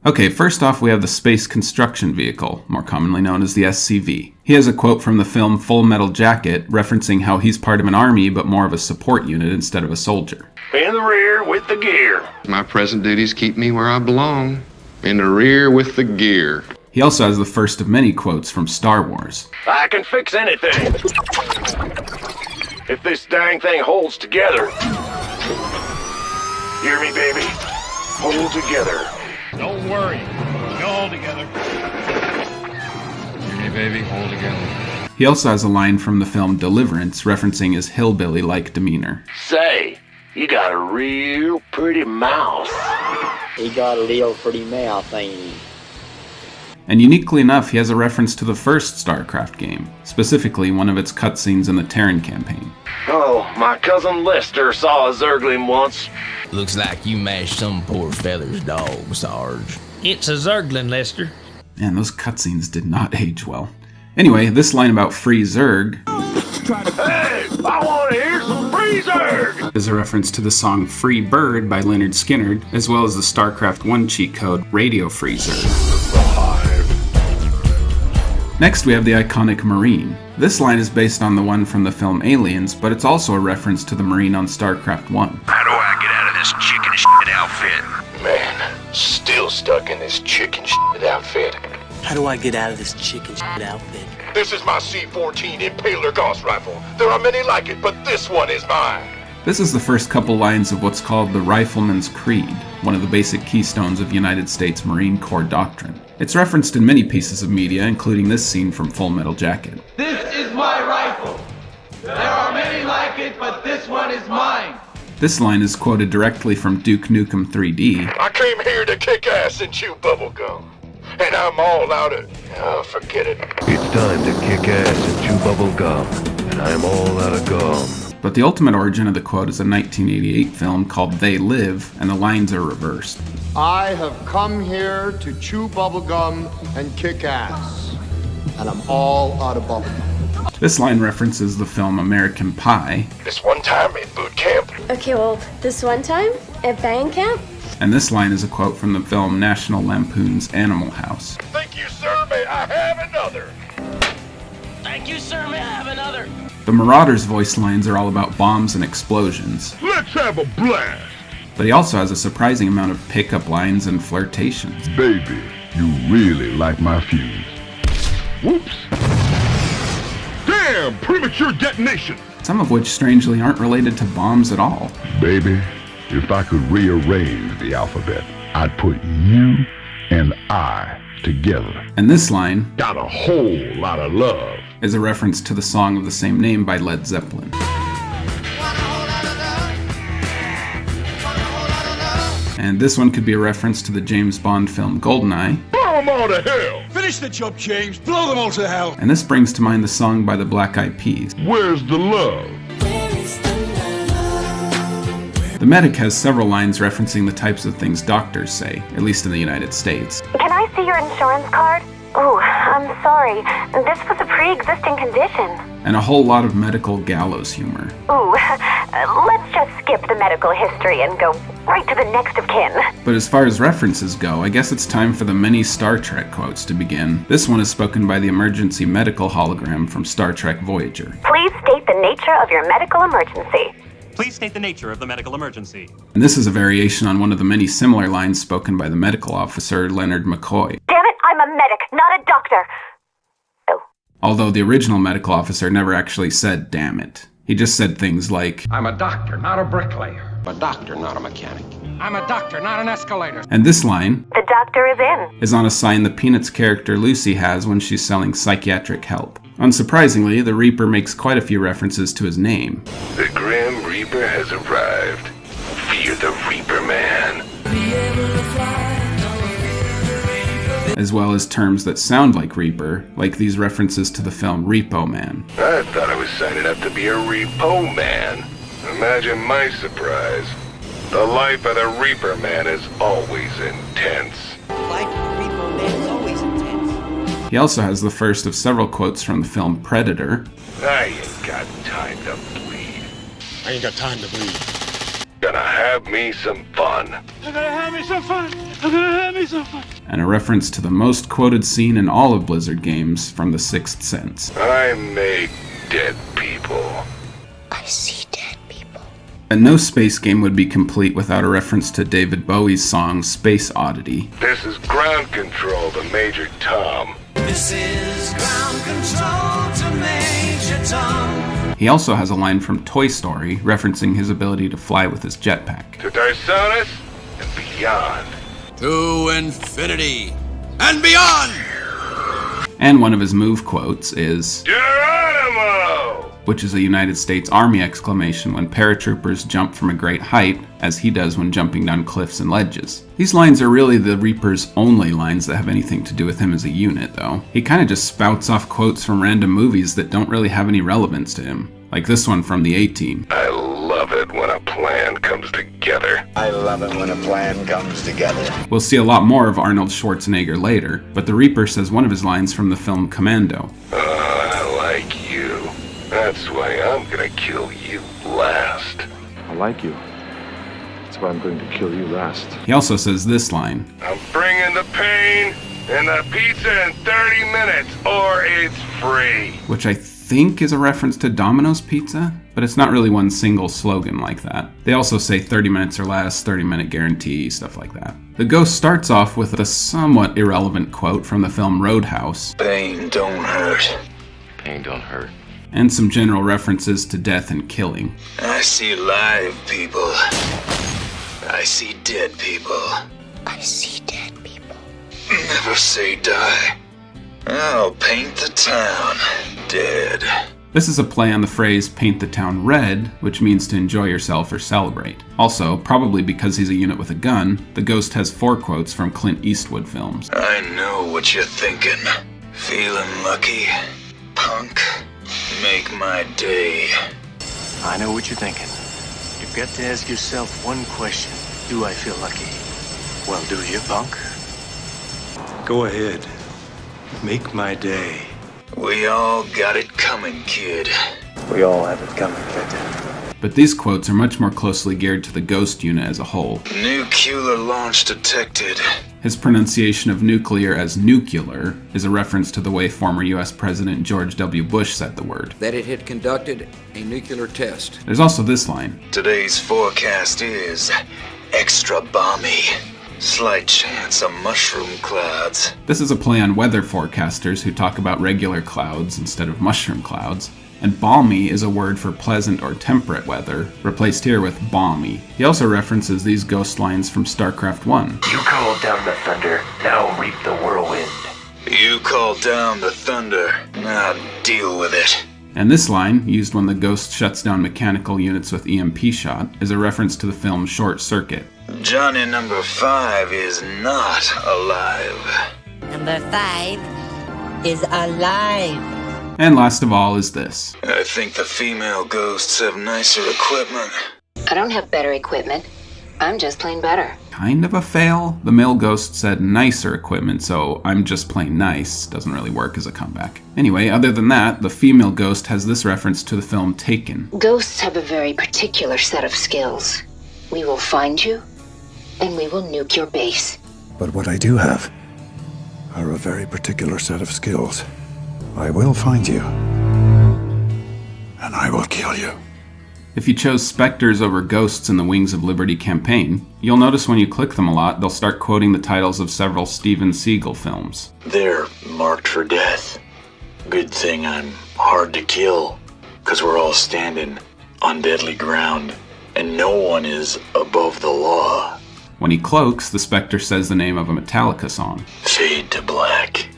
Okay, first off we have the Space Construction Vehicle, more commonly known as the SCV. He has a quote from the film Full Metal Jacket, referencing how he's part of an army but more of a support unit instead of a soldier. In the rear with the gear. My present duties keep me where I belong. In the rear with the gear. He also has the first of many quotes from Star Wars. I can fix anything. If this dang thing holds together. Hear me, baby? Hold together. Don't worry. You'll hold together. Hear me, baby? Hold together. He also has a line from the film Deliverance referencing his hillbilly-like demeanor. Say, you got a real pretty mouth. He got a real pretty mouth, ain't he? And uniquely enough, he has a reference to the first StarCraft game, specifically one of its cutscenes in the Terran campaign. Oh, my cousin Lester saw a Zergling once. Looks like you mashed some poor feather's dog, Sarge. It's a Zergling, Lester. Man, those cutscenes did not age well. Anyway, this line about free Zerg Hey, I want to hear some free Zerg! is a reference to the song Free Bird by Leonard Skinner, as well as the StarCraft 1 cheat code Radio Free Zerg. Next we have the iconic Marine. This line is based on the one from the film Aliens, but it's also a reference to the Marine on StarCraft 1. How do I get out of this chicken shit outfit? Man, still stuck in this chicken shit outfit. How do I get out of this chicken shit outfit? This is my C-14 Impaler Gauss rifle. There are many like it, but this one is mine. This is the first couple lines of what's called the Rifleman's Creed, one of the basic keystones of United States Marine Corps doctrine. It's referenced in many pieces of media, including this scene from Full Metal Jacket. This is my rifle. There are many like it, but this one is mine. This line is quoted directly from Duke Nukem 3D. I came here to kick ass and chew bubblegum. And I'm all out of... Oh, forget it. It's time to kick ass and chew bubble gum, and I'm all out of gum. But the ultimate origin of the quote is a 1988 film called They Live, and the lines are reversed. I have come here to chew bubblegum and kick ass, and I'm all out of bubblegum. This line references the film American Pie. This one time in boot camp. Okay, well, this one time at band camp? And this line is a quote from the film National Lampoon's Animal House. Thank you, sir. May I have another? Thank you, sir. May I have another? The Marauder's voice lines are all about bombs and explosions. Let's have a blast. But he also has a surprising amount of pickup lines and flirtations. Baby, you really like my fuse. Whoops. Damn, premature detonation. Some of which strangely aren't related to bombs at all. Baby, if I could rearrange the alphabet, I'd put you and I together. And this line Got a whole lot of love. is a reference to the song of the same name by Led Zeppelin. And this one could be a reference to the James Bond film Goldeneye. Blow them all to hell. Finish the job, James. Blow them all to hell. And this brings to mind the song by the Black Eyed Peas. Where's the love? The medic has several lines referencing the types of things doctors say, at least in the United States. Can I see your insurance card? Ooh, I'm sorry. This was a pre-existing condition. And a whole lot of medical gallows humor. Ooh, let's just skip the medical history and go right to the next of kin. But as far as references go, I guess it's time for the many Star Trek quotes to begin. This one is spoken by the emergency medical hologram from Star Trek Voyager. Please state the nature of your medical emergency. Please state the nature of the medical emergency. And this is a variation on one of the many similar lines spoken by the medical officer, Leonard McCoy. Damn it, I'm a medic, not a doctor. Oh. Although the original medical officer never actually said damn it. He just said things like, I'm a doctor, not a bricklayer. I'm a doctor, not a mechanic. I'm a doctor, not an escalator. And this line, the doctor is in, is on a sign the Peanuts character Lucy has when she's selling psychiatric help. Unsurprisingly, the Reaper makes quite a few references to his name. The Grim Reaper has arrived. Fear the Reaper Man. As well as terms that sound like Reaper, like these references to the film Repo Man. I thought I was signing up to be a Repo Man. Imagine my surprise. The life of the Reaper Man is always intense. Life of the Repo Man is always intense. He also has the first of several quotes from the film Predator. I ain't got time to bleed. I ain't got time to bleed. gonna have me some fun. I'm gonna have me some fun. I'm gonna have me some fun. And a reference to the most quoted scene in all of Blizzard games from The Sixth Sense. I make dead people. I see dead people. And no space game would be complete without a reference to David Bowie's song Space Oddity. This is ground control to Major Tom. This is ground control to Major Tom. He also has a line from Toy Story referencing his ability to fly with his jetpack. To Darsonis and beyond. To infinity and beyond! And one of his move quotes is Geronimo! Which is a United States Army exclamation when paratroopers jump from a great height, as he does when jumping down cliffs and ledges. These lines are really the Reaper's only lines that have anything to do with him as a unit, though. He kinda just spouts off quotes from random movies that don't really have any relevance to him. Like this one from the A-Team. I love it when a plan comes together. I love it when a plan comes together. We'll see a lot more of Arnold Schwarzenegger later, but the Reaper says one of his lines from the film Commando. I like you. That's why I'm gonna kill you last. I like you. That's why I'm going to kill you last. He also says this line. I'm bringing the pain and the pizza in 30 minutes, or it's free. Which I think is a reference to Domino's Pizza, but it's not really one single slogan like that. They also say 30 minutes or less, 30-minute guarantee, stuff like that. The Ghost starts off with a somewhat irrelevant quote from the film Roadhouse. Pain don't hurt. Pain don't hurt. And some general references to death and killing. I see live people. I see dead people. I see dead people. Never say die. I'll paint the town dead. This is a play on the phrase paint the town red, which means to enjoy yourself or celebrate. Also, probably because he's a unit with a gun, the Ghost has 4 quotes from Clint Eastwood films. I know what you're thinking. Feeling lucky? Punk? Make my day. I know what you're thinking. You've got to ask yourself one question. Do I feel lucky? Well, do you, punk? Go ahead. Make my day. We all got it coming, kid. We all have it coming, kid. But these quotes are much more closely geared to the Ghost unit as a whole. Nuclear launch detected. His pronunciation of nuclear as nuclear is a reference to the way former US President George W. Bush said the word. That it had conducted a nuclear test. There's also this line. Today's forecast is extra balmy. Slight chance of mushroom clouds. This is a play on weather forecasters who talk about regular clouds instead of mushroom clouds. And balmy is a word for pleasant or temperate weather, replaced here with balmy. He also references these ghost lines from StarCraft 1. You called down the thunder, now reap the whirlwind. You called down the thunder, now deal with it. And this line, used when the Ghost shuts down mechanical units with EMP shot, is a reference to the film Short Circuit. Johnny number 5 is not alive. Number 5 is alive. And last of all is this. I think the female ghosts have nicer equipment. I don't have better equipment. I'm just plain better. Kind of a fail. The male Ghost said nicer equipment, so I'm just plain nice doesn't really work as a comeback. Anyway, other than that, the female Ghost has this reference to the film Taken. Ghosts have a very particular set of skills. We will find you, and we will nuke your base. But what I do have are a very particular set of skills. I will find you, and I will kill you. If you chose Spectres over Ghosts in the Wings of Liberty campaign, you'll notice when you click them a lot, they'll start quoting the titles of several Steven Seagal films. They're marked for death. Good thing I'm hard to kill, because we're all standing on deadly ground, and no one is above the law. When he cloaks, the Spectre says the name of a Metallica song. Fade to black.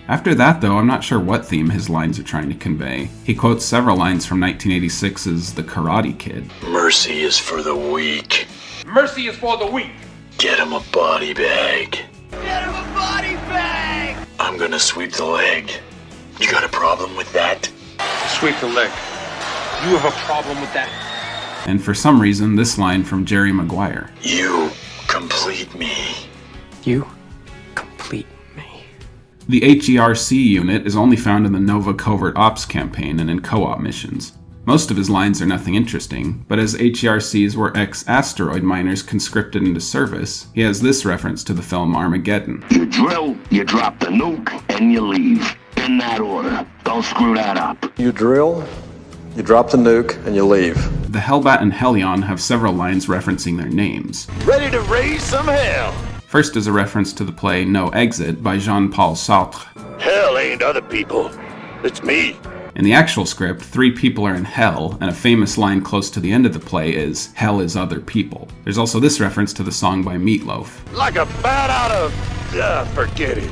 After that, though, I'm not sure what theme his lines are trying to convey. He quotes several lines from 1986's The Karate Kid. Mercy is for the weak. Mercy is for the weak. Get him a body bag. Get him a body bag! I'm gonna sweep the leg. You got a problem with that? Sweep the leg. You have a problem with that? And for some reason, this line from Jerry Maguire. You complete me. You complete me. The HERC unit is only found in the Nova Covert Ops campaign and in co-op missions. Most of his lines are nothing interesting, but as HERCs were ex-asteroid miners conscripted into service, he has this reference to the film Armageddon. You drill, you drop the nuke, and you leave. In that order. Don't screw that up. You drill, you drop the nuke, and you leave. The Hellbat and Hellion have several lines referencing their names. Ready to raise some hell. First is a reference to the play No Exit by Jean-Paul Sartre. Hell ain't other people. It's me. In the actual script, 3 people are in hell, and a famous line close to the end of the play is, "Hell is other people." There's also this reference to the song by Meatloaf. Like a bat out of... forget it.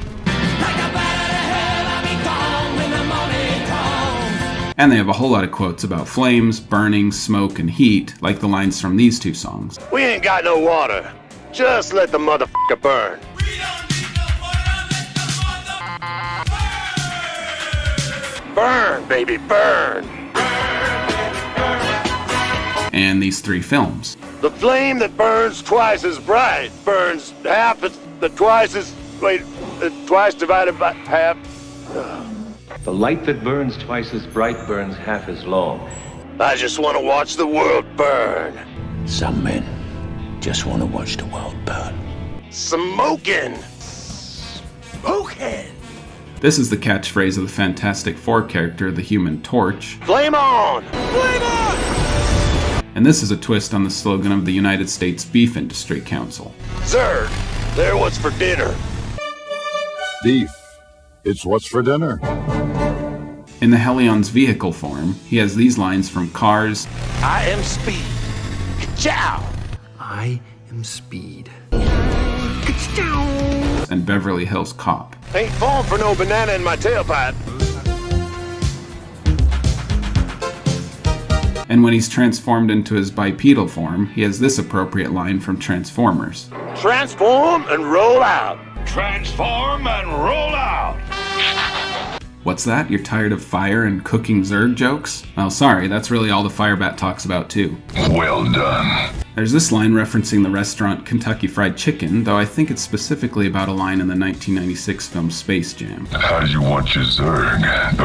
And they have a whole lot of quotes about flames, burning, smoke, and heat, like the lines from these 2 songs. We ain't got no water. Just let the motherfucker burn. Burn, baby, burn. And these 3 films. The flame that burns twice as bright burns half as twice divided by half. The light that burns twice as bright burns half as long. I just want to watch the world burn. Some men just want to watch the world burn. Smoking. This is the catchphrase of the Fantastic Four character, the Human Torch. Flame on! Flame on! And this is a twist on the slogan of the United States Beef Industry Council. Zerg, they're what's for dinner. Beef. It's what's for dinner. In the Hellion's vehicle form, he has these lines from Cars. I am Speed. Ka-chow! I am Speed. And Beverly Hills Cop. Ain't falling for no banana in my tailpipe. And when he's transformed into his bipedal form, he has this appropriate line from Transformers. Transform and roll out. Transform and roll out. What's that? You're tired of fire and cooking Zerg jokes? Well, sorry, that's really all the Firebat talks about too. Well done. There's this line referencing the restaurant Kentucky Fried Chicken, though I think it's specifically about a line in the 1996 film Space Jam. How do you want your Zerg?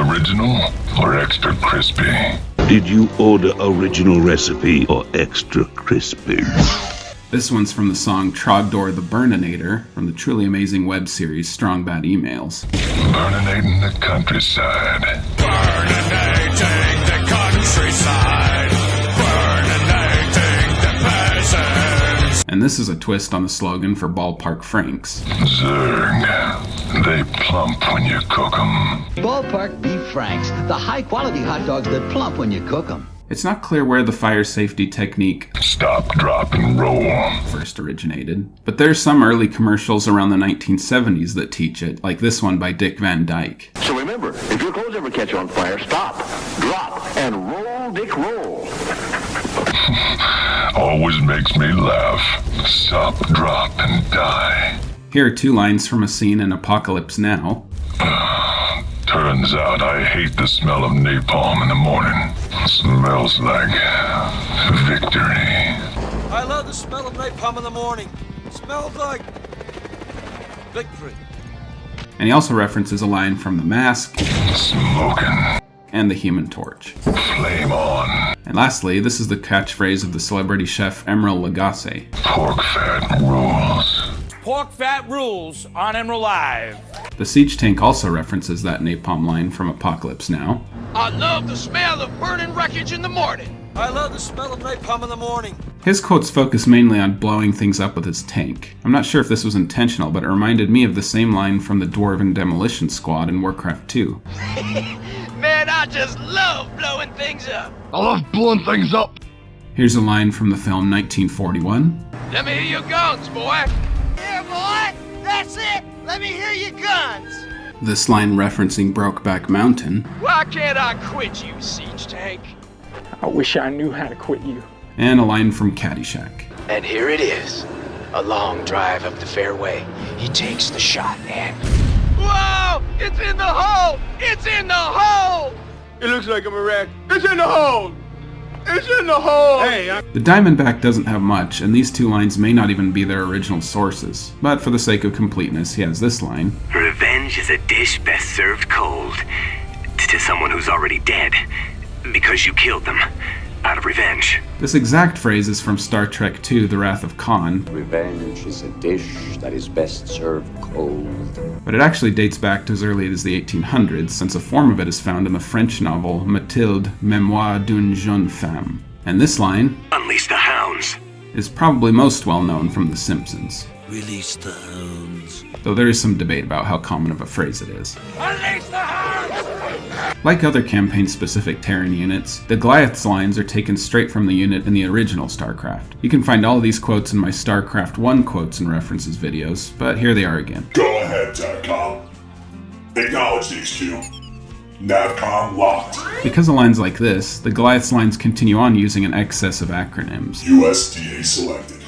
Original or extra crispy? Did you order original recipe or extra crispy? This one's from the song Trogdor the Burninator from the truly amazing web series Strong Bad Emails. Burninating the countryside. Burninating the countryside. Burninating the peasants. And this is a twist on the slogan for Ballpark Franks. Zerg, they plump when you cook them. Ballpark Beef Franks, the high-quality hot dogs that plump when you cook them. It's not clear where the fire safety technique stop, drop, and roll first originated, but there's some early commercials around the 1970s that teach it, like this one by Dick Van Dyke. So remember, if your clothes ever catch on fire, stop, drop, and roll, Dick, roll. Always makes me laugh. Stop, drop, and die. Here are 2 lines from a scene in Apocalypse Now. Turns out I hate the smell of napalm in the morning. Smells like victory. I love the smell of napalm in the morning. Smells like victory. And he also references a line from The Mask, Smoking, and The Human Torch. Flame on. And lastly, this is the catchphrase of the celebrity chef Emeril Lagasse. Pork fat rules. Pork fat rules on Emerald Live. The Siege Tank also references that napalm line from Apocalypse Now. I love the smell of burning wreckage in the morning. I love the smell of napalm in the morning. His quotes focus mainly on blowing things up with his tank. I'm not sure if this was intentional, but it reminded me of the same line from the Dwarven Demolition Squad in Warcraft 2. Man, I just love blowing things up. I love blowing things up. Here's a line from the film 1941. Let me hear your guns, boy. Yeah, boy. That's it. Let me hear your guns. This line referencing Brokeback Mountain. Why can't I quit you, Siege Tank? I wish I knew how to quit you. And a line from Caddyshack. And here it is. A long drive up the fairway. He takes the shot and... Whoa! It's in the hole! It's in the hole! It looks like a wreck. It's in the hole! It's in the hole! Hey, The Diamondback doesn't have much, and these 2 lines may not even be their original sources. But for the sake of completeness, he has this line. Revenge is a dish best served cold. To someone who's already dead. Because you killed them. Out of revenge. This exact phrase is from Star Trek II, The Wrath of Khan. Revenge is a dish that is best served cold. But it actually dates back to as early as the 1800s, since a form of it is found in the French novel Mathilde, Mémoire d'une jeune femme. And this line, Unleash the hounds, is probably most well known from The Simpsons. Release the hounds. Though there is some debate about how common of a phrase it is. Unleash the hounds! Like other campaign-specific Terran units, the Goliath's lines are taken straight from the unit in the original StarCraft. You can find all of these quotes in my StarCraft 1 quotes and references videos, but here they are again. Go ahead, TACCOM. Acknowledge the HQ. Navcom locked. Because of lines like this, the Goliath's lines continue on using an excess of acronyms. USDA selected.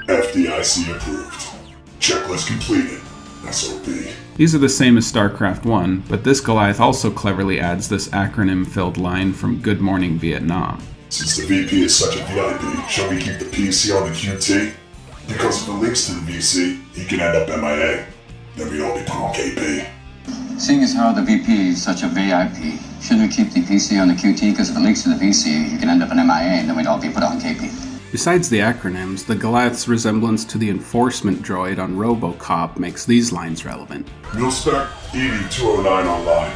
FDIC approved. Checklist completed. SOP. These are the same as StarCraft 1, but this Goliath also cleverly adds this acronym-filled line from Good Morning Vietnam. Since the VP is such a VIP, shall we keep the PC on the QT? Because if it links to the VC, he can end up MIA. Then we'd all be put on KP. Seeing as how the VP is such a VIP, shouldn't we keep the PC on the QT? Because if it links to the VC, you can end up in MIA and then we'd all be put on KP. Besides the acronyms, the Goliath's resemblance to the enforcement droid on RoboCop makes these lines relevant. Mil-Spec, ED-209 online.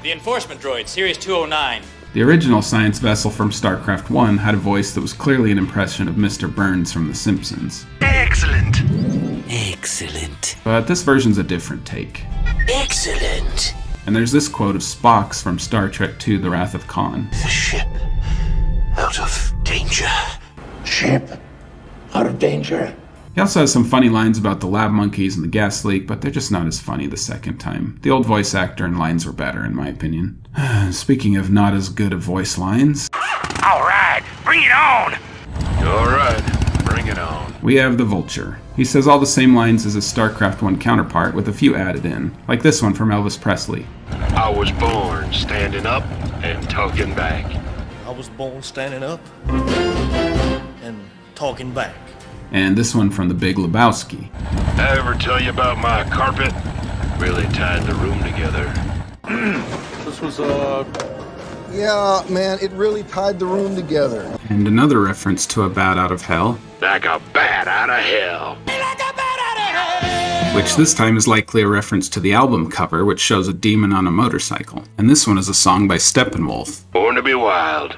The enforcement droid, Series 209. The original science vessel from StarCraft 1 had a voice that was clearly an impression of Mr. Burns from The Simpsons. Excellent. Excellent. But this version's a different take. Excellent. And there's this quote of Spock's from Star Trek II, The Wrath of Khan. The ship out of danger. Ship out of danger. He also has some funny lines about the lab monkeys and the gas leak, but they're just not as funny the second time. The old voice actor and lines were better, in my opinion. Speaking of not as good of voice lines... Alright, bring it on! Alright, bring it on. We have the Vulture. He says all the same lines as his StarCraft 1 counterpart, with a few added in, like this one from Elvis Presley. I was born standing up and talking back. I was born standing up and talking back. And this one from The Big Lebowski. I ever tell you about my carpet? Really tied the room together. This was, yeah, man, it really tied the room together. And another reference to a bat out of hell. Like a bat out of hell. Which this time is likely a reference to the album cover, which shows a demon on a motorcycle. And this one is a song by Steppenwolf. Born to be wild.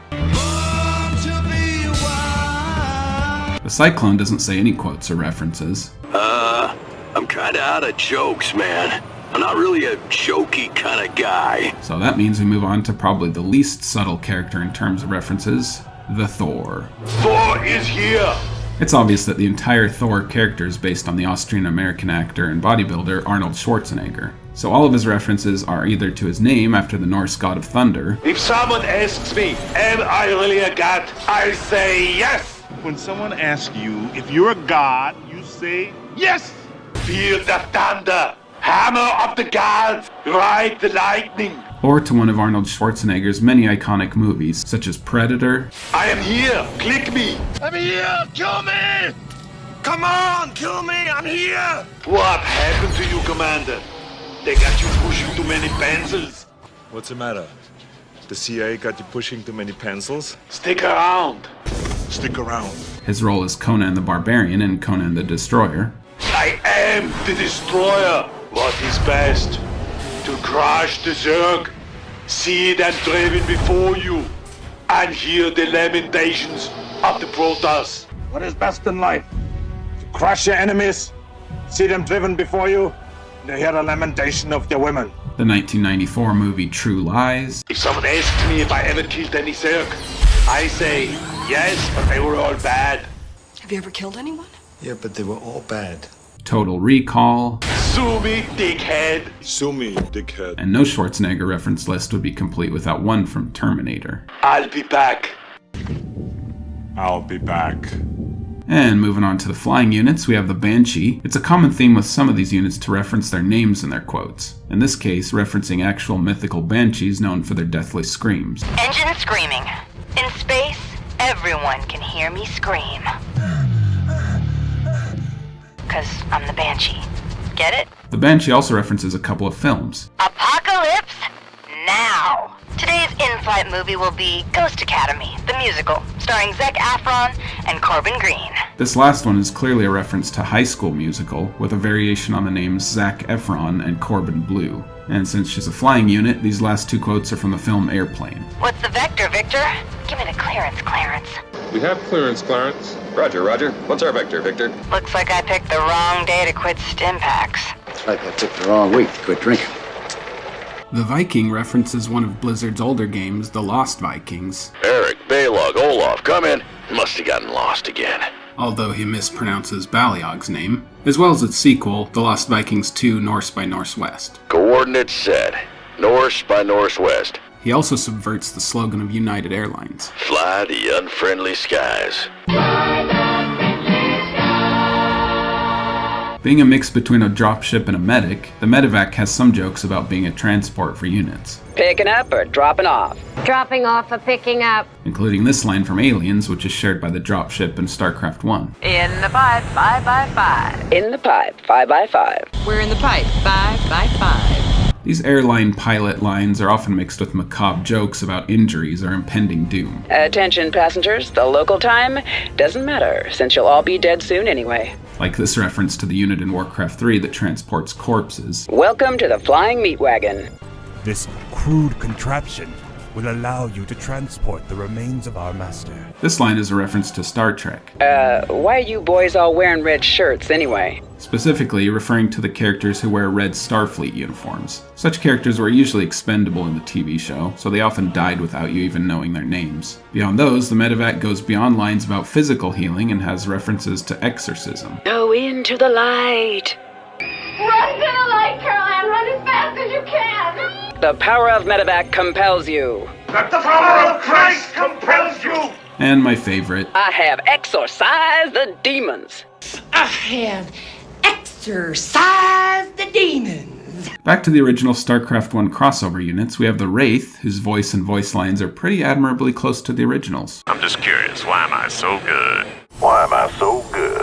The Cyclone doesn't say any quotes or references. I'm kinda out of jokes, man. I'm not really a jokey kind of guy. So that means we move on to probably the least subtle character in terms of references, the Thor. Thor is here! It's obvious that the entire Thor character is based on the Austrian-American actor and bodybuilder Arnold Schwarzenegger. So all of his references are either to his name after the Norse god of thunder. If someone asks me, am I really a god? I say yes! When someone asks you if you're a god, you say yes! Feel the thunder! Hammer of the gods! Ride the lightning! Or to one of Arnold Schwarzenegger's many iconic movies, such as Predator. I am here! Click me! I'm here! Kill me! Come on! Kill me! I'm here! What happened to you, Commander? They got you pushing too many pencils. What's the matter? The CIA got you pushing too many pencils? Stick around. Stick around. His role as Conan the Barbarian in Conan the Destroyer. I am the Destroyer. What is best? To crush the Zerg, see them driven before you, and hear the lamentations of the Protoss. What is best in life? To crush your enemies, see them driven before you, and to hear the lamentation of their women. The 1994 movie True Lies. If someone asks me if I ever killed any Zerg, I say yes, but they were all bad. Have you ever killed anyone? Yeah, but they were all bad. Total Recall. Sue me, dickhead. Sue me, dickhead. And no Schwarzenegger reference list would be complete without one from Terminator. I'll be back. I'll be back. And moving on to the flying units, we have the Banshee. It's a common theme with some of these units to reference their names in their quotes. In this case, referencing actual mythical banshees known for their deathly screams. Engine screaming. In space, everyone can hear me scream. 'Cause I'm the Banshee. Get it? The Banshee also references a couple of films. Apocalypse Now. Today's in-flight movie will be Ghost Academy, the musical, starring Zac Efron and Corbin Green. This last one is clearly a reference to High School Musical, with a variation on the names Zac Efron and Corbin Bleu. And since she's a flying unit, these last two quotes are from the film Airplane. What's the vector, Victor? Give me the clearance, Clarence. We have clearance, Clarence. Roger, Roger. What's our vector, Victor? Looks like I picked the wrong day to quit stim packs. It's like I picked the wrong week to quit drinking. The Viking references one of Blizzard's older games, The Lost Vikings. Eric, Baylog, Olaf, come in. Must have gotten lost again. Although he mispronounces Baliog's name, as well as its sequel, The Lost Vikings 2 Norse by Northwest. Coordinates set. Norse by Northwest. He also subverts the slogan of United Airlines. Fly the unfriendly skies. Being a mix between a dropship and a medic, the medevac has some jokes about being a transport for units. Picking up or dropping off? Dropping off or picking up. Including this line from Aliens, which is shared by the dropship in StarCraft 1. In the pipe, 5x5. In the pipe, 5x5. We're in the pipe, 5x5. These airline pilot lines are often mixed with macabre jokes about injuries or impending doom. Attention passengers, the local time doesn't matter, since you'll all be dead soon anyway. Like this reference to the unit in Warcraft 3 that transports corpses. Welcome to the Flying Meat Wagon. This crude contraption will allow you to transport the remains of our master. This line is a reference to Star Trek. Why are you boys all wearing red shirts anyway? Specifically referring to the characters who wear red Starfleet uniforms. Such characters were usually expendable in the TV show, so they often died without you even knowing their names. Beyond those, the medevac goes beyond lines about physical healing and has references to exorcism. Go into the light. Run to the light, Caroline! Run as fast as you can! The power of medevac compels you. The power of Christ compels you! And my favorite. I have exorcised the demons. I have exorcised the demons. Back to the original StarCraft 1 crossover units, we have the Wraith, whose voice and voice lines are pretty admirably close to the originals. I'm just curious, why am I so good? Why am I so good?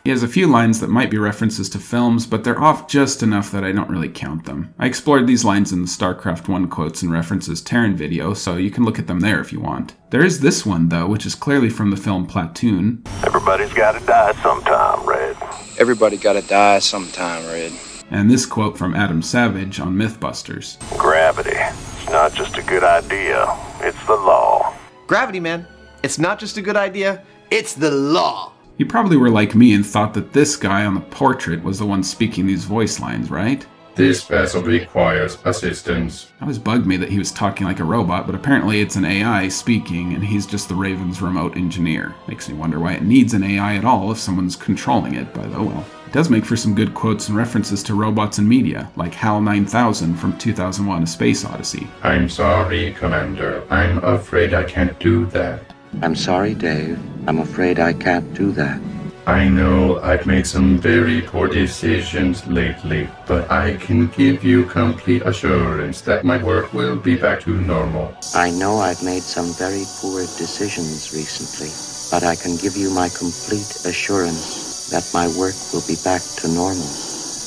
He has a few lines that might be references to films, but they're off just enough that I don't really count them. I explored these lines in the StarCraft 1 Quotes and References Terran video, so you can look at them there if you want. There is this one, though, which is clearly from the film Platoon. Everybody's gotta die sometime, Red. Everybody gotta die sometime, Red. And this quote from Adam Savage on Mythbusters. Gravity. It's not just a good idea, it's the law. Gravity, man. It's not just a good idea, it's the law. You probably were like me and thought that this guy on the portrait was the one speaking these voice lines, right? This vessel requires assistance. It always bugged me that he was talking like a robot, but apparently it's an AI speaking, and he's just the Raven's remote engineer. Makes me wonder why it needs an AI at all if someone's controlling it, but oh well. It does make for some good quotes and references to robots and media, like HAL 9000 from 2001: A Space Odyssey. I'm sorry, Commander. I'm afraid I can't do that. I'm sorry, Dave. I'm afraid I can't do that. I know I've made some very poor decisions lately, but I can give you complete assurance that my work will be back to normal. I know I've made some very poor decisions recently, but I can give you my complete assurance that my work will be back to normal.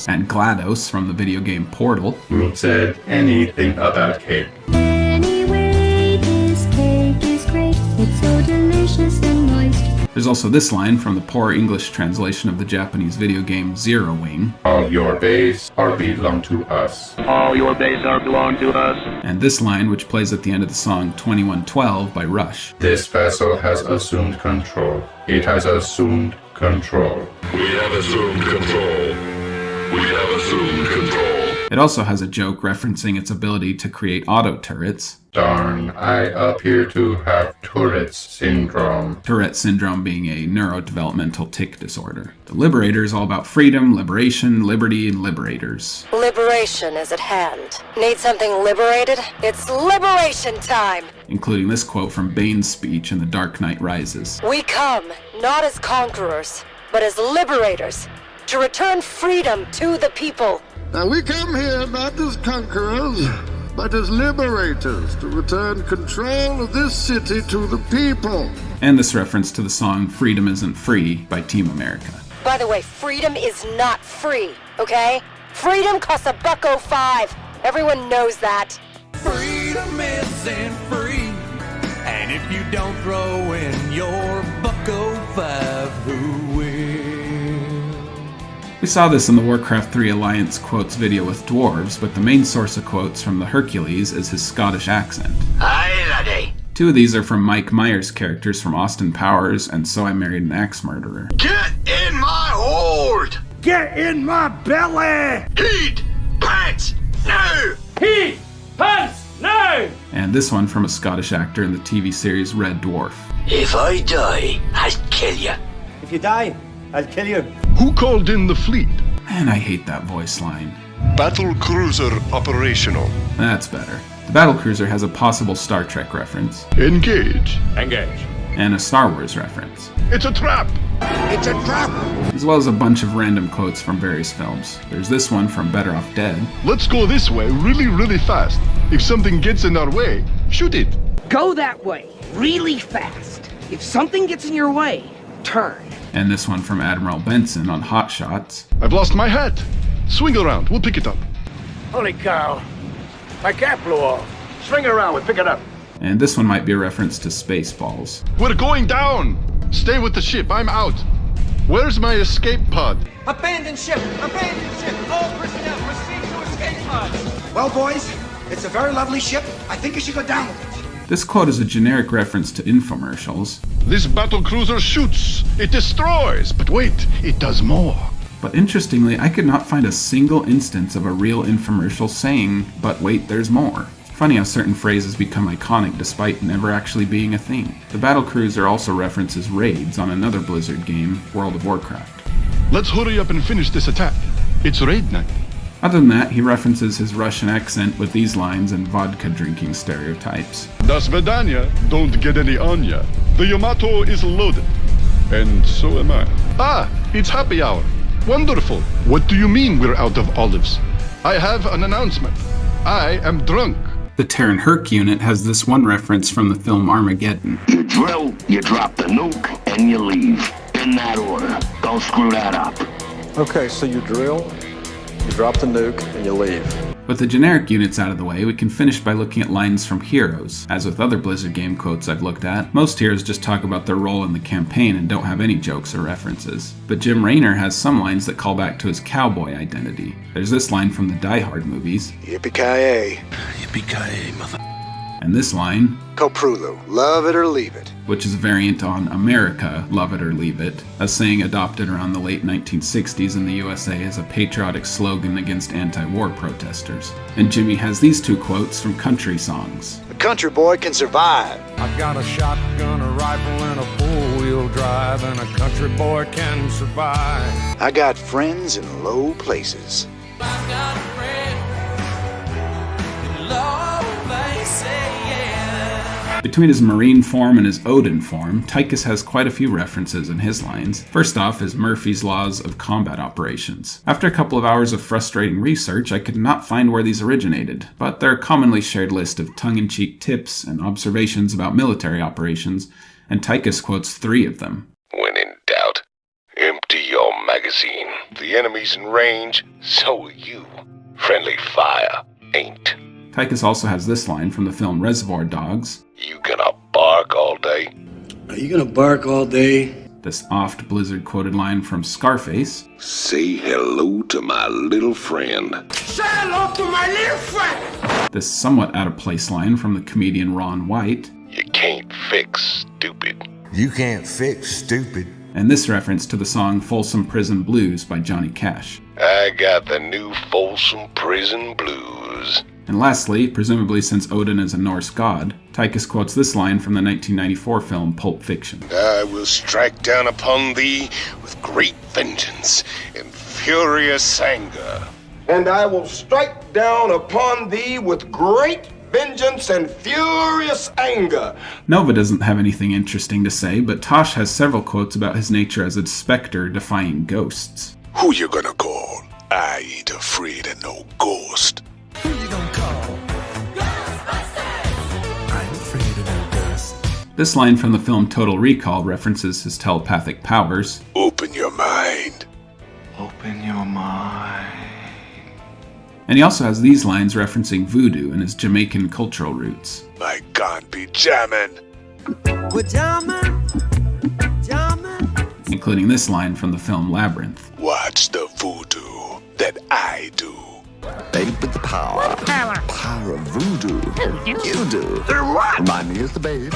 And GLaDOS from the video game Portal. Who said anything about cake? Anyway, this cake is great. It's so delicious and moist. There's also this line from the poor English translation of the Japanese video game Zero Wing. All your base are belong to us. All your base are belong to us. And this line, which plays at the end of the song 2112 by Rush. This vessel has assumed control. It has assumed control. We have assumed control. We have assumed control. It also has a joke referencing its ability to create auto turrets. Darn, I appear to have Tourette's syndrome. Tourette syndrome being a neurodevelopmental tic disorder. The Liberator is all about freedom, liberation, liberty, and liberators. Liberation is at hand. Need something liberated? It's liberation time! Including this quote from Bane's speech in The Dark Knight Rises. We come, not as conquerors, but as liberators, to return freedom to the people. Now we come here not as conquerors, but as liberators to return control of this city to the people. And this reference to the song Freedom Isn't Free by Team America. By the way, freedom is not free, okay? Freedom costs $1.05. Everyone knows that. Freedom isn't And if you don't throw in your bucko 5, who will? We saw this in the Warcraft 3 Alliance quotes video with dwarves, but the main source of quotes from the Hercules is his Scottish accent. Aye, laddie. 2 of these are from Mike Myers' characters from Austin Powers and So I Married an Axe Murderer. Get in my hold! Get in my belly! Heat! Pants! Now! Heat! Pants! Now! And this one from a Scottish actor in the TV series Red Dwarf. If I die, I'll kill you. If you die, I'll kill you. Who called in the fleet? Man, I hate that voice line. Battle cruiser operational. That's better. The battlecruiser has a possible Star Trek reference. Engage. Engage. And a Star Wars reference. It's a trap! It's a trap! As well as a bunch of random quotes from various films. There's this one from Better Off Dead. Let's go this way really fast. If something gets in our way, shoot it. Go that way, really fast. If something gets in your way, turn. And this one from Admiral Benson on Hot Shots. I've lost my hat. Swing around, we'll pick it up. Holy cow. My cap blew off. Swing around, we'll pick it up. And this one might be a reference to Spaceballs. We're going down! Stay with the ship, I'm out. Where's my escape pod? Abandon ship! Abandon ship! All personnel proceed to escape pods! Well, boys, it's a very lovely ship. I think you should go down with it. This quote is a generic reference to infomercials. This battle cruiser shoots, it destroys, but wait, it does more. But interestingly, I could not find a single instance of a real infomercial saying, but wait, there's more. Funny how certain phrases become iconic despite never actually being a thing. The battlecruiser also references raids on another Blizzard game, World of Warcraft. Let's hurry up and finish this attack. It's raid night. Other than that, he references his Russian accent with these lines and vodka drinking stereotypes. Das Vedanya, don't get any on ya. The Yamato is loaded. And so am I. Ah, it's happy hour. Wonderful. What do you mean we're out of olives? I have an announcement. I am drunk. The Terran Herc unit has this one reference from the film Armageddon. You drill, you drop the nuke, and you leave. In that order. Don't screw that up. Okay, so you drill, you drop the nuke, and you leave. With the generic units out of the way, we can finish by looking at lines from heroes. As with other Blizzard game quotes I've looked at, most heroes just talk about their role in the campaign and don't have any jokes or references. But Jim Raynor has some lines that call back to his cowboy identity. There's this line from the Die Hard movies. Yippee-ki-yay. Yippee-ki-yay, mother... And this line, Koprulu, love it or leave it. which is a variant on America, love it or leave it, a saying adopted around the late 1960s in the USA as a patriotic slogan against anti-war protesters. And Jimmy has these 2 quotes from country songs. A country boy can survive. I got a shotgun, a rifle, and a 4-wheel drive, and a country boy can survive. I got friends in low places. I've got a friend in low places, yeah. Between his Marine form and his Odin form, Tychus has quite a few references in his lines. First off is Murphy's Laws of Combat Operations. After a couple of hours of frustrating research, I could not find where these originated, but they're a commonly shared list of tongue-in-cheek tips and observations about military operations, and Tychus quotes 3 of them. When in doubt, empty your magazine. The enemy's in range, so are you. Friendly fire ain't. Tychus also has this line from the film Reservoir Dogs. You gonna bark all day? Are you gonna bark all day? This oft Blizzard quoted line from Scarface. Say hello to my little friend. Say hello to my little friend! This somewhat out-of-place line from the comedian Ron White. You can't fix stupid. You can't fix stupid. And this reference to the song Folsom Prison Blues by Johnny Cash. I got the new Folsom Prison Blues. And lastly, presumably since Odin is a Norse god, Tychus quotes this line from the 1994 film Pulp Fiction. I will strike down upon thee with great vengeance and furious anger. And I will strike down upon thee with great vengeance and furious anger. Nova doesn't have anything interesting to say, but Tosh has several quotes about his nature as a specter defying ghosts. Who you gonna call? I ain't afraid of no ghost. Who you gonna call? Ghostbusters! I ain't afraid of no ghost. This line from the film Total Recall references his telepathic powers. Open your mind. Open your mind. And he also has these lines referencing voodoo and his Jamaican cultural roots. My God be jammin'. including this line from the film Labyrinth. Watch the voodoo that I do. Babe with the power. Power of voodoo. You do. Remind me as the babe.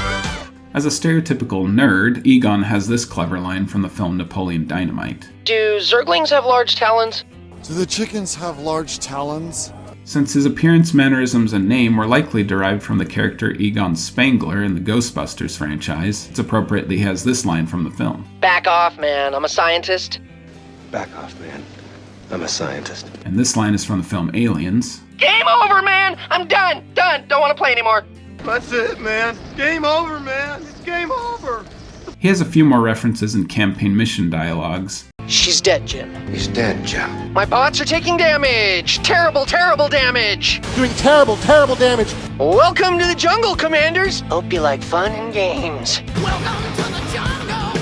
As a stereotypical nerd, Egon has this clever line from the film Napoleon Dynamite. Do Zerglings have large talons? Do the chickens have large talons? Since his appearance, mannerisms, and name were likely derived from the character Egon Spangler in the Ghostbusters franchise, it's appropriate that he has this line from the film. Back off, man. I'm a scientist. Back off, man. I'm a scientist. And this line is from the film Aliens. Game over, man! I'm done! Done! Don't want to play anymore. That's it, man. Game over, man. It's game over. He has a few more references in campaign mission dialogues. She's dead, Jim. He's dead, Jim. My bots are taking damage! Terrible, terrible damage! Doing terrible, terrible damage! Welcome to the jungle, Commanders! Hope you like fun and games. Welcome to the jungle!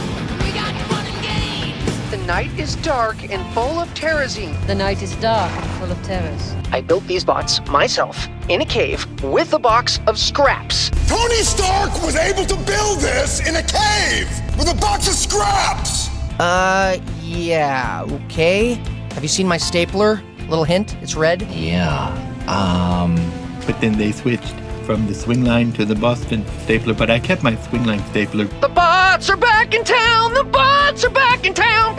We got fun and games! The night is dark and full of terrazine. The night is dark and full of terrors. I built these bots myself in a cave with a box of scraps. Tony Stark was able to build this in a cave with a box of scraps! Yeah, okay. Have you seen my stapler? Little hint, it's red. Yeah, but then they switched from the swing line to the Boston stapler, but I kept my swing line stapler. The bots are back in town! The bots are back in town!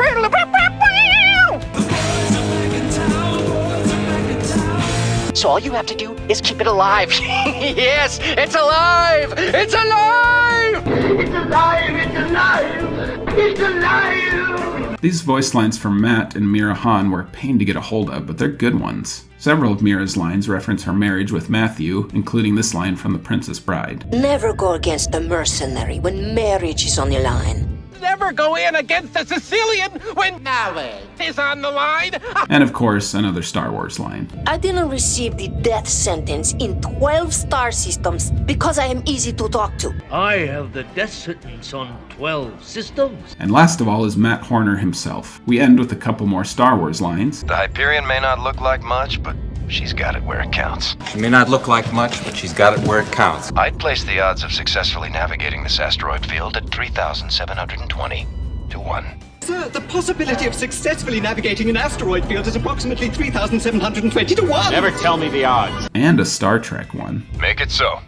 So all you have to do is keep it alive. Yes, it's alive! It's alive! It's alive! It's alive! It's alive! These voice lines from Matt and Mira Han were a pain to get a hold of, but they're good ones. Several of Mira's lines reference her marriage with Matthew, including this line from The Princess Bride. Never go against the mercenary when marriage is on the line. Never go in against a Sicilian when marriage is on the line. And of course, another Star Wars line. I didn't receive the death sentence in 12 star systems because I am easy to talk to. I have the death sentence on 12 systems. And last of all is Matt Horner himself. We end with a couple more Star Wars lines. The Hyperion may not look like much, but she's got it where it counts. She may not look like much, but she's got it where it counts. I'd place the odds of successfully navigating this asteroid field at 3,720 to 1. Sir, the possibility of successfully navigating an asteroid field is approximately 3,720 to 1! Never tell me the odds. And a Star Trek one. Make it so.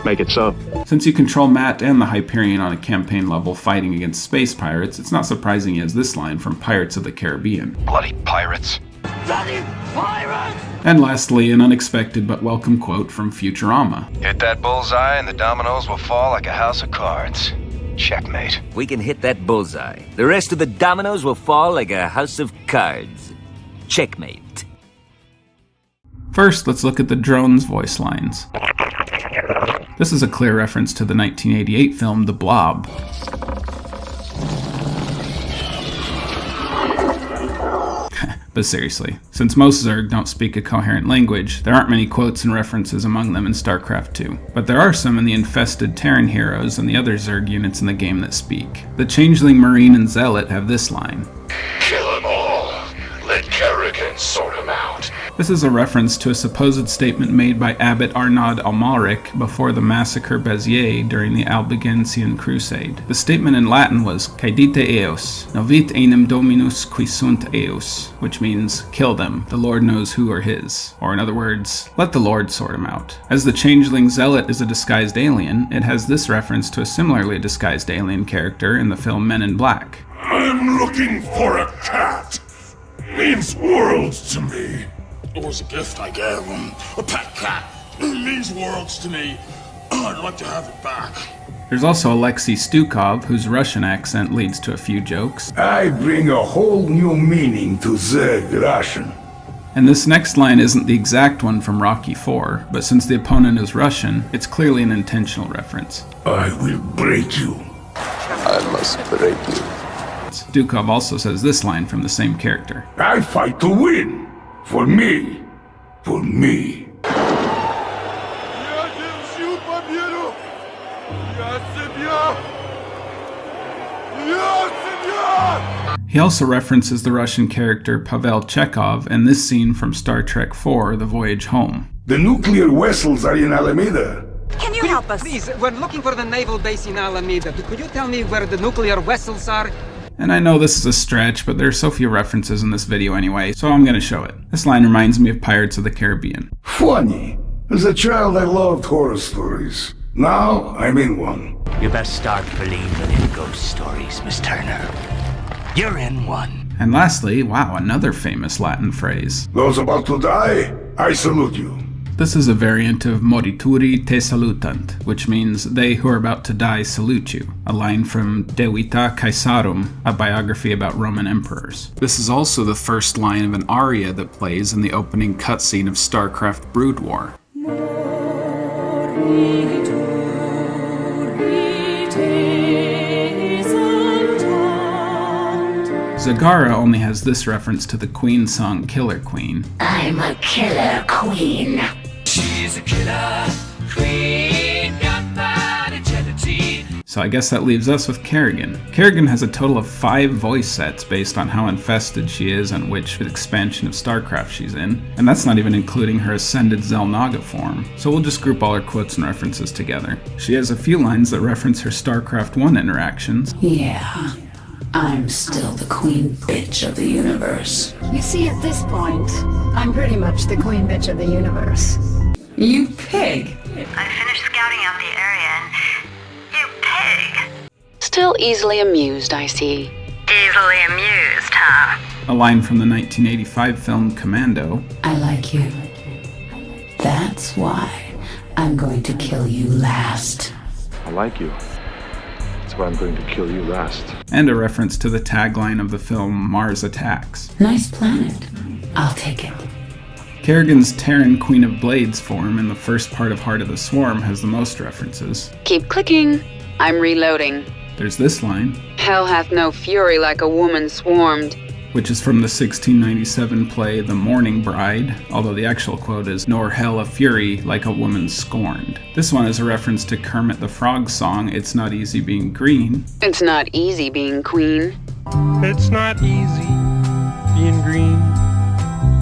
Make it so. Since you control Matt and the Hyperion on a campaign level fighting against space pirates, it's not surprising he has this line from Pirates of the Caribbean. Bloody pirates. Bloody pirates! And lastly, an unexpected but welcome quote from Futurama. Hit that bullseye and the dominoes will fall like a house of cards. Checkmate. We can hit that bullseye. The rest of the dominoes will fall like a house of cards. Checkmate. First, let's look at the drone's voice lines. This is a clear reference to the 1988 film The Blob. But seriously, since most Zerg don't speak a coherent language, there aren't many quotes and references among them in StarCraft 2. But there are some in the infested Terran heroes and the other Zerg units in the game that speak. The Changeling, Marine, and Zealot have this line. Kill them all. Let Kerrigan sort them out. This is a reference to a supposed statement made by Abbot Arnaud Amalric before the Massacre Béziers during the Albigensian Crusade. The statement in Latin was Caedite eos, novit enim dominus qui sunt eos, which means, kill them, the Lord knows who are his. Or in other words, let the Lord sort them out. As the Changeling Zealot is a disguised alien, it has this reference to a similarly disguised alien character in the film Men in Black. I'm looking for a cat. Means worlds to me. It was a gift I gave him. A pet cat. It means worlds to me. I'd like to have it back. There's also Alexei Stukov, whose Russian accent leads to a few jokes. I bring a whole new meaning to Zerg Russian. And this next line isn't the exact one from Rocky IV, but since the opponent is Russian, it's clearly an intentional reference. I will break you. I must break you. Stukov also says this line from the same character. I fight to win. For me. For me. He also references the Russian character Pavel Chekhov and this scene from Star Trek IV, The Voyage Home. The nuclear vessels are in Alameda. Can you help us? Please, we're looking for the naval base in Alameda. Could you tell me where the nuclear vessels are? And I know this is a stretch, but there's so few references in this video anyway, so I'm gonna show it. This line reminds me of Pirates of the Caribbean. Funny. As a child, I loved horror stories. Now, I'm in one. You best start believing in ghost stories, Miss Turner. You're in one. And lastly, wow, another famous Latin phrase. Those about to die, I salute you. This is a variant of morituri te salutant, which means they who are about to die salute you, a line from De Vita Caesarum, a biography about Roman emperors. This is also the first line of an aria that plays in the opening cutscene of StarCraft Brood War. Zagara only has this reference to the Queen song Killer Queen. I'm a killer queen. She's a killer queen, got bad agility. So I guess that leaves us with Kerrigan. Kerrigan has a total of 5 voice sets based on how infested she is and which expansion of StarCraft she's in, and that's not even including her ascended Xel'Naga form, so we'll just group all her quotes and references together. She has a few lines that reference her StarCraft 1 interactions. Yeah, I'm still the queen bitch of the universe. You see, at this point, I'm pretty much the queen bitch of the universe. You pig. I finished scouting out the area and... You pig. Still easily amused, I see. Easily amused, huh? A line from the 1985 film Commando. I like you. That's why I'm going to kill you last. I like you. That's why I'm going to kill you last. And a reference to the tagline of the film Mars Attacks. Nice planet. I'll take it. Kerrigan's Terran Queen of Blades form in the first part of Heart of the Swarm has the most references. Keep clicking. I'm reloading. There's this line. Hell hath no fury like a woman swarmed. Which is from the 1697 play The Mourning Bride, although the actual quote is, nor hell a fury like a woman scorned. This one is a reference to Kermit the Frog's song, It's Not Easy Being Green. It's not easy being queen. It's not easy being green.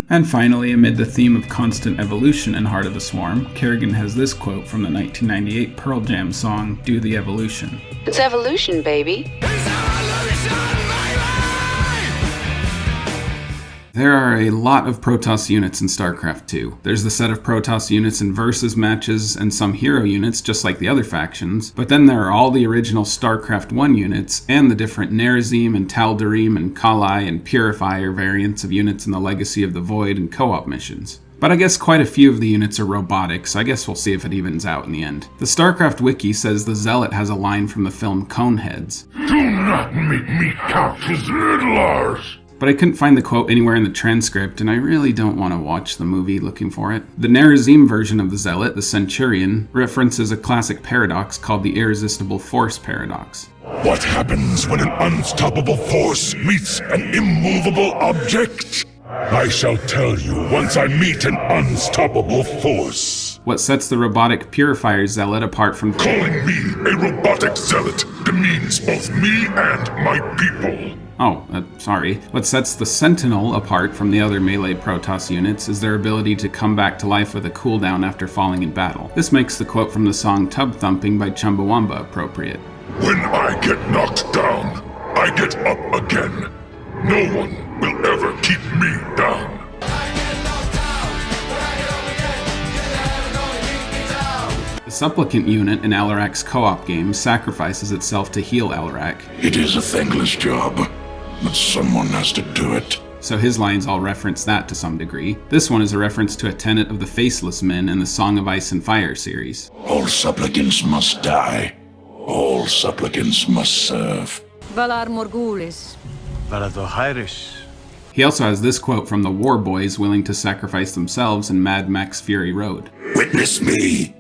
And finally, amid the theme of constant evolution in Heart of the Swarm, Kerrigan has this quote from the 1998 Pearl Jam song, Do the Evolution. It's evolution, baby. There are a lot of Protoss units in StarCraft 2. There's the set of Protoss units in versus matches and some hero units, just like the other factions, but then there are all the original StarCraft 1 units and the different Nerazim and Tal'Darim and Kali and Purifier variants of units in the Legacy of the Void and co-op missions. But I guess quite a few of the units are robotic, so I guess we'll see if it evens out in the end. The StarCraft wiki says the Zealot has a line from the film Coneheads. Do not make me count his riddlers! But I couldn't find the quote anywhere in the transcript, and I really don't want to watch the movie looking for it. The Nerazim version of the Zealot, the Centurion, references a classic paradox called the Irresistible Force Paradox. What happens when an unstoppable force meets an immovable object? I shall tell you once I meet an unstoppable force. What sets the robotic Purifier Zealot apart from... Calling me a robotic zealot demeans both me and my people. Sorry. What sets the Sentinel apart from the other melee Protoss units is their ability to come back to life with a cooldown after falling in battle. This makes the quote from the song Tub Thumping by Chumbawamba appropriate. When I get knocked down, I get up again. No one will ever keep me down. The Supplicant unit in Alarak's co-op game sacrifices itself to heal Alarak. It is a thankless job, but someone has to do it. So his lines all reference that to some degree. This one is a reference to a tenet of the Faceless Men in the Song of Ice and Fire series. All supplicants must die. All supplicants must serve. Valar Morghulis. Valadohairis. He also has this quote from the War Boys willing to sacrifice themselves in Mad Max Fury Road. Witness me!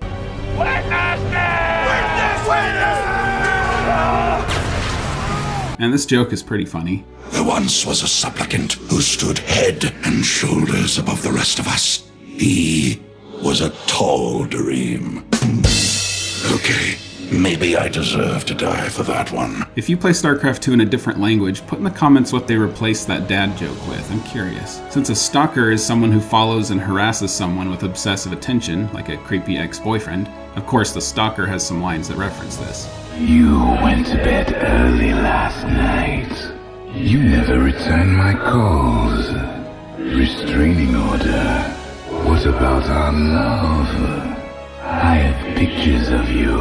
And this joke is pretty funny. There once was a supplicant who stood head and shoulders above the rest of us. He was a Tal'Darim. Okay, maybe I deserve to die for that one. If you play StarCraft 2 in a different language, put in the comments what they replaced that dad joke with. I'm curious. Since a stalker is someone who follows and harasses someone with obsessive attention, like a creepy ex-boyfriend, Of course, the Stalker has some lines that reference this. You went to bed early last night. You never returned my calls. Restraining order. What about our love? I have pictures of you.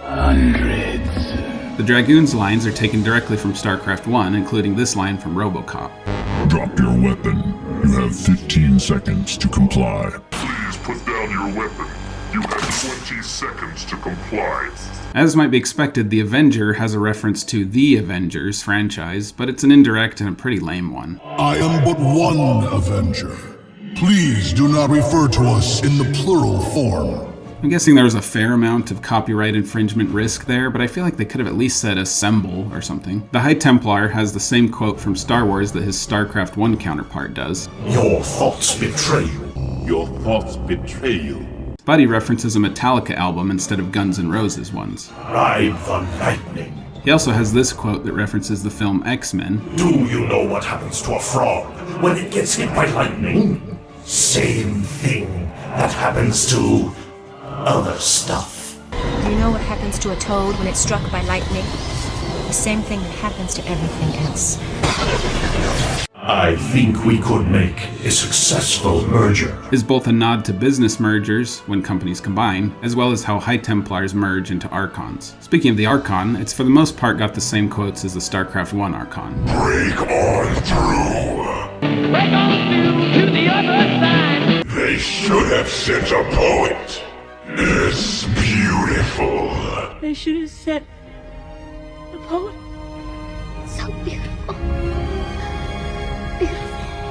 Hundreds. The Dragoon's lines are taken directly from StarCraft 1, including this line from RoboCop. Drop your weapon. You have 15 seconds to comply. Please put down your weapon. You have 20 seconds to comply. As might be expected, the Avenger has a reference to the Avengers franchise, but it's an indirect and a pretty lame one. I am but one Avenger. Please do not refer to us in the plural form. I'm guessing there was a fair amount of copyright infringement risk there, but I feel like they could have at least said assemble or something. The High Templar has the same quote from Star Wars that his StarCraft 1 counterpart does. Your thoughts betray you. Your thoughts betray you. Buddy references a Metallica album instead of Guns N' Roses ones. Ride the lightning. He also has this quote that references the film X-Men. Do you know what happens to a frog when it gets hit by lightning? Same thing that happens to other stuff. Do you know what happens to a toad when it's struck by lightning? The same thing that happens to everything else. I think we could make a successful merger. Is both a nod to business mergers when companies combine, as well as how High Templars merge into Archons. Speaking of the Archon, it's for the most part got the same quotes as the StarCraft 1 Archon. Break on through. Break on through to the other side. They should have sent a poet. It's beautiful. They should have said the poet. So beautiful.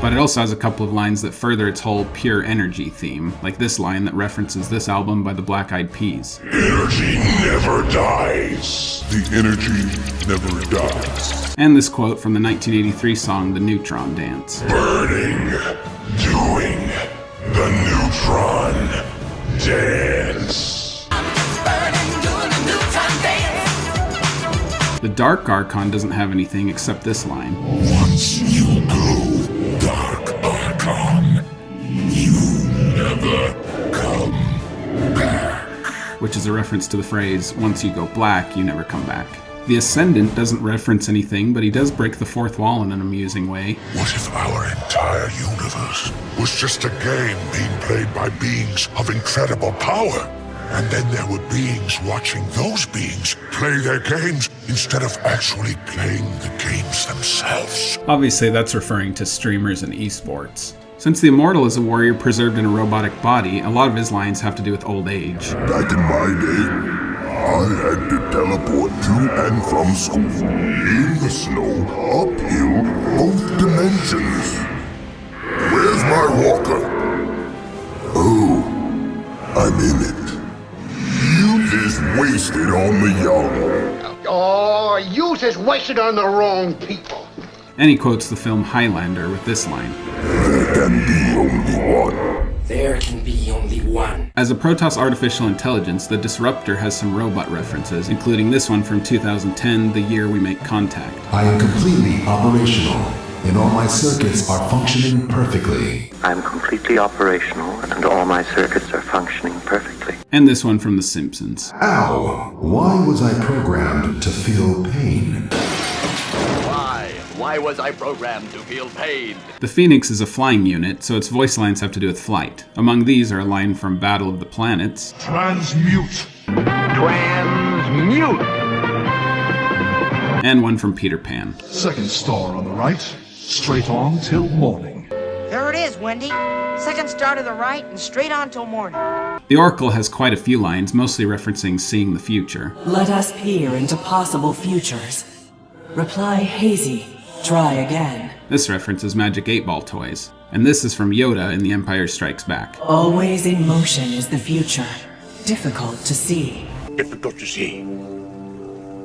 But it also has a couple of lines that further its whole pure energy theme, like this line that references this album by the Black Eyed Peas. Energy never dies. The energy never dies. And this quote from the 1983 song The Neutron Dance. Burning, doing the neutron dance. Burning, doing the neutron dance. The Dark Archon doesn't have anything except this line. Once you go Dark Archon, you never come back. Which is a reference to the phrase, once you go black, you never come back. The Ascendant doesn't reference anything, but he does break the fourth wall in an amusing way. What if our entire universe was just a game being played by beings of incredible power? And then there were beings watching those beings play their games instead of actually playing the games themselves. Obviously, that's referring to streamers and esports. Since the Immortal is a warrior preserved in a robotic body, a lot of his lines have to do with old age. Back in my day, I had to teleport to and from school, in the snow, uphill, both dimensions. Where's my walker? Oh, I'm in it. Youth is wasted on the young. Oh, youth is wasted on the wrong people. And he quotes the film Highlander with this line. There can be only one. There can be only one. As a Protoss artificial intelligence, the Disruptor has some robot references, including this one from 2010, the year we make contact. I am completely operational, and all my circuits are functioning perfectly. I'm completely operational, and all my circuits are functioning perfectly. And this one from The Simpsons. Ow! Why was I programmed to feel pain? Why was I programmed to feel pain? The Phoenix is a flying unit, so its voice lines have to do with flight. Among these are a line from Battle of the Planets. Transmute. Transmute. And one from Peter Pan. Second star on the right, straight on till morning. There it is, Wendy. Second star to the right and straight on till morning. The Oracle has quite a few lines, mostly referencing seeing the future. Let us peer into possible futures. Reply hazy. Try again. This references Magic 8-Ball toys. And this is from Yoda in The Empire Strikes Back. Always in motion is the future. Difficult to see. Difficult to see.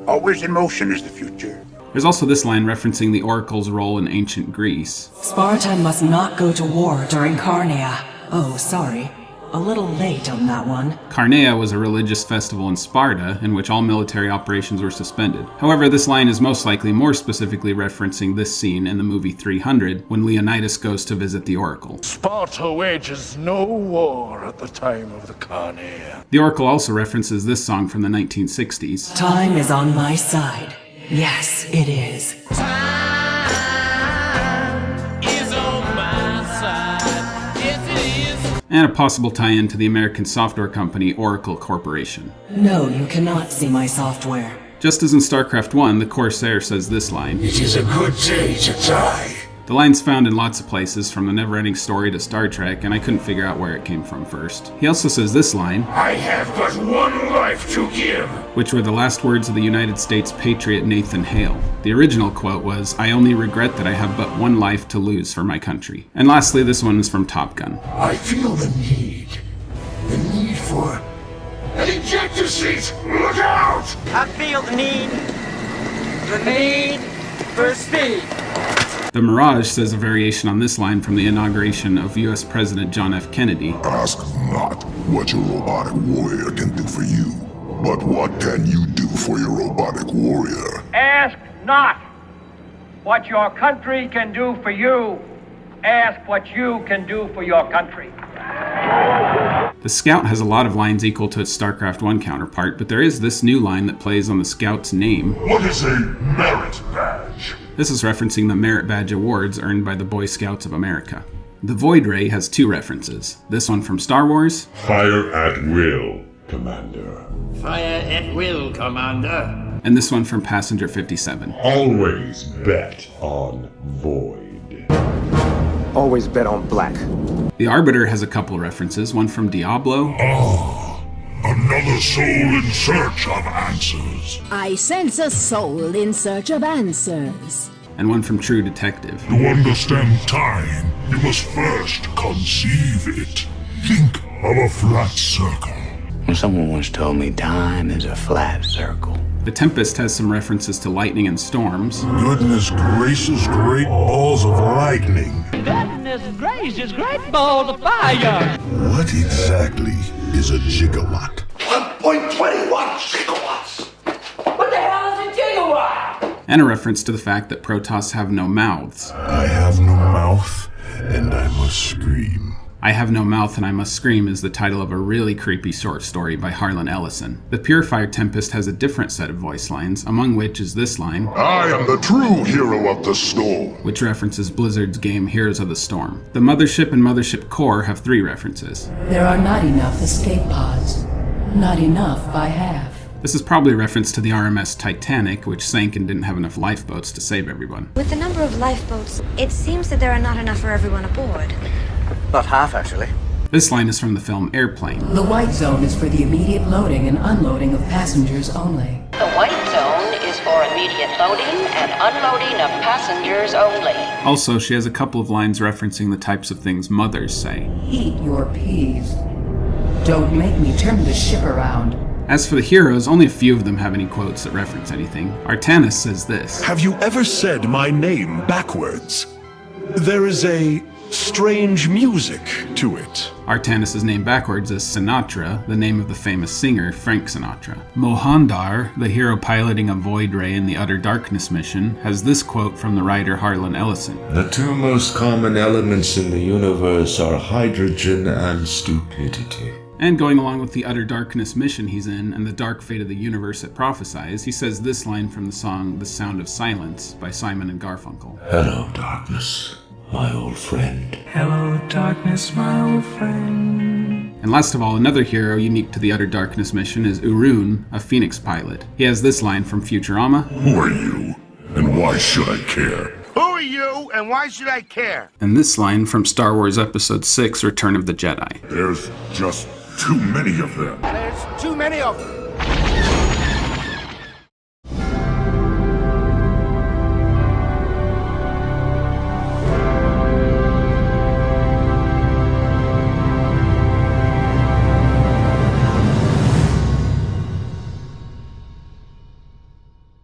Always in motion is the future. There's also this line referencing the Oracle's role in ancient Greece. Sparta must not go to war during Carnia. Oh, sorry. A little late on that one. Carnea was a religious festival in Sparta in which all military operations were suspended. However, this line is most likely more specifically referencing this scene in the movie 300 when Leonidas goes to visit the Oracle. Sparta wages no war at the time of the Carnea. The Oracle also references this song from the 1960s. Time is on my side. Yes, it is. And a possible tie-in to the American software company Oracle Corporation. No, you cannot see my software. Just as in StarCraft 1, the Corsair says this line, "It is a good day to die." The line's found in lots of places, from the Neverending Story to Star Trek, and I couldn't figure out where it came from first. He also says this line, "I have but one life to give," which were the last words of the United States patriot Nathan Hale. The original quote was, "I only regret that I have but one life to lose for my country." And lastly, this one is from Top Gun. "I feel the need for an ejector seat. Look out!" I feel the need for speed. The Mirage says a variation on this line from the inauguration of US President John F. Kennedy. "Ask not what your robotic warrior can do for you, but what can you do for your robotic warrior?" Ask not what your country can do for you. Ask what you can do for your country. The Scout has a lot of lines equal to its StarCraft 1 counterpart, but there is this new line that plays on the Scout's name. "What is a merit badge?" This is referencing the Merit Badge awards earned by the Boy Scouts of America. The Void Ray has two references. This one from Star Wars. "Fire at will, Commander." Fire at will, Commander. And this one from Passenger 57. "Always bet on Void." Always bet on black. The Arbiter has a couple references, one from Diablo. Another soul in search of answers. I sense a soul in search of answers. And one from True Detective. To understand time, you must first conceive it. Think of a flat circle. Someone once told me time is a flat circle. The Tempest has some references to lightning and storms. Goodness gracious, great balls of lightning. Goodness gracious, great balls of fire. What exactly is a gigawatt? 1.21 gigawatts. What the hell is a gigawatt? And a reference to the fact that Protoss have no mouths. I have no mouth, and I must scream. I Have No Mouth and I Must Scream is the title of a really creepy short story by Harlan Ellison. The Purifier Tempest has a different set of voice lines, among which is this line, "I am the true hero of the storm," which references Blizzard's game Heroes of the Storm. The Mothership and Mothership Core have three references. There are not enough escape pods. Not enough by half. This is probably a reference to the RMS Titanic, which sank and didn't have enough lifeboats to save everyone. With the number of lifeboats, it seems that there are not enough for everyone aboard. Not half, actually. This line is from the film Airplane. The white zone is for the immediate loading and unloading of passengers only. The white zone is for immediate loading and unloading of passengers only. Also, she has a couple of lines referencing the types of things mothers say. Eat your peas. Don't make me turn the ship around. As for the heroes, only a few of them have any quotes that reference anything. Artanis says this. "Have you ever said my name backwards? There is a strange music to it." Artanis' name backwards is Sinatra, the name of the famous singer Frank Sinatra. Mohandar, the hero piloting a Void Ray in the Utter Darkness mission, has this quote from the writer Harlan Ellison. "The two most common elements in the universe are hydrogen and stupidity." And going along with the Utter Darkness mission he's in and the dark fate of the universe it prophesies, he says this line from the song The Sound of Silence by Simon and Garfunkel. "Hello, darkness, my old friend." Hello, darkness, my old friend. And last of all, another hero unique to the Utter Darkness mission is Urun, a Phoenix pilot. He has this line from Futurama. "Who are you, and why should I care?" Who are you, and why should I care? And this line from Star Wars Episode 6, Return of the Jedi. "There's just too many of them." There's too many of them.